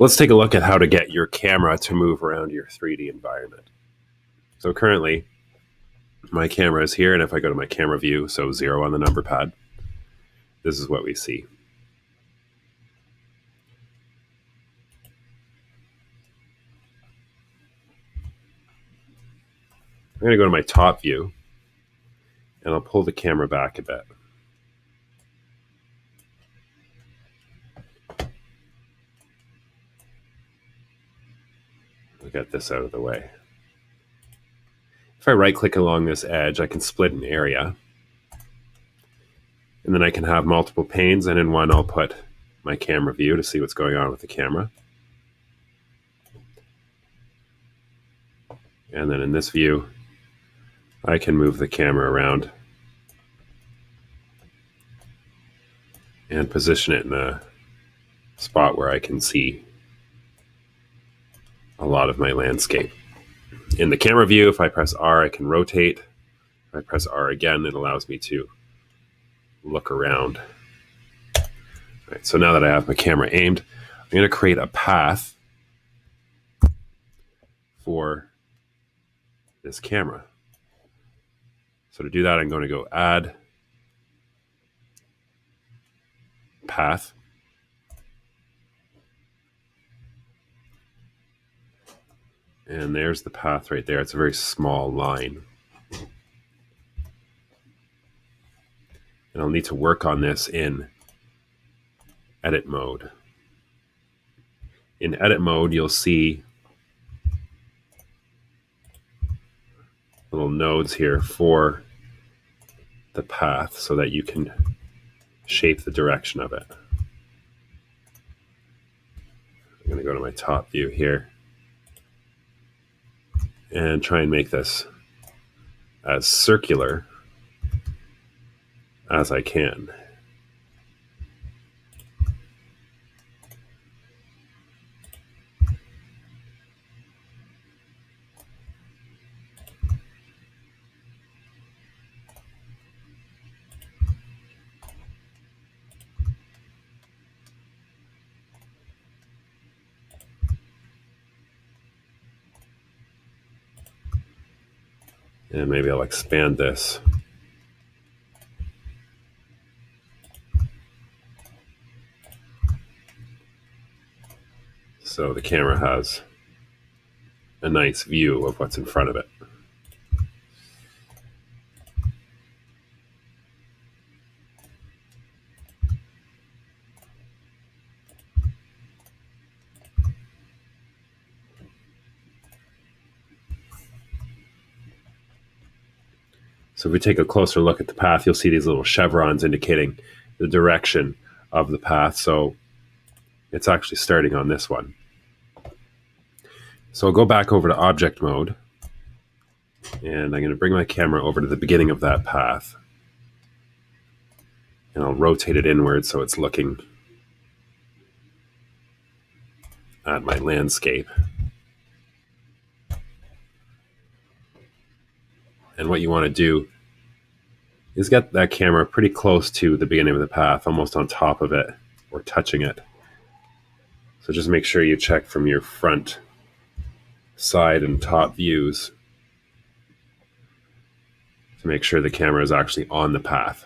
Let's take a look at how to get your camera to move around your 3D environment. So currently, my camera is here, and if I go to my camera view, so 0 on the number pad, this is what we see. I'm going to go to my top view, and I'll pull the camera back a bit. We'll get this out of the way. If I right-click along this edge, I can split an area. And then I can have multiple panes, and in one I'll put my camera view to see what's going on with the camera. And then in this view, I can move the camera around and position it in a spot where I can see a lot of my landscape. In the camera view, if I press R, I can rotate. If I press R again, it allows me to look around. All right, so now that I have my camera aimed, I'm going to create a path for this camera. So to do that, I'm going to go Add, Path, and there's the path right there. It's a very small line. And I'll need to work on this in edit mode. In edit mode, you'll see little nodes here for the path so that you can shape the direction of it. I'm going to go to my top view here and try and make this as circular as I can. And maybe I'll expand this. So the camera has a nice view of what's in front of it. So if we take a closer look at the path, you'll see these little chevrons indicating the direction of the path. So it's actually starting on this one. So I'll go back over to object mode, and I'm going to bring my camera over to the beginning of that path. And I'll rotate it inward so it's looking at my landscape. And what you want to do is get that camera pretty close to the beginning of the path, almost on top of it or touching it. So just make sure you check from your front, side, and top views to make sure the camera is actually on the path.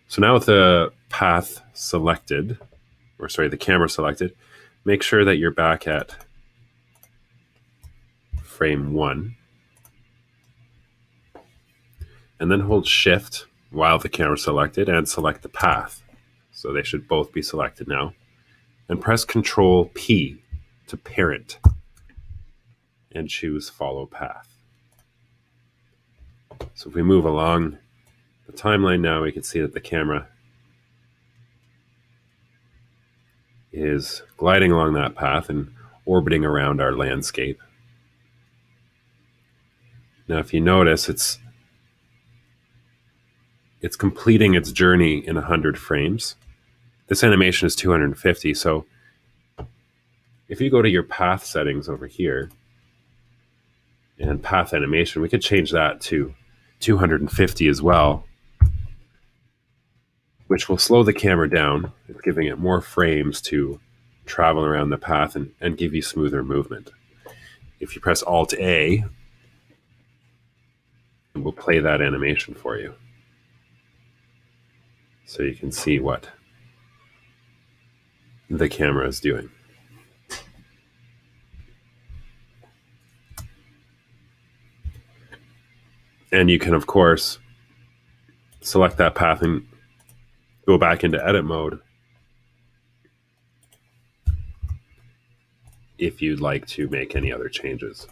So now with the path selected, or sorry, the camera selected, make sure that you're back at frame 1. And then hold Shift while the camera is selected and select the path. So they should both be selected now. And press Control P to parent and choose Follow Path. So if we move along the timeline now, we can see that the camera is gliding along that path and orbiting around our landscape. Now if you notice, it's completing its journey in 100 frames. This animation is 250, so if you go to your path settings over here and path animation, we could change that to 250 as well, which will slow the camera down. It's giving it more frames to travel around the path and give you smoother movement. If you press Alt A, it will play that animation for you. So you can see what the camera is doing. And you can, of course, select that path and go back into edit mode if you'd like to make any other changes.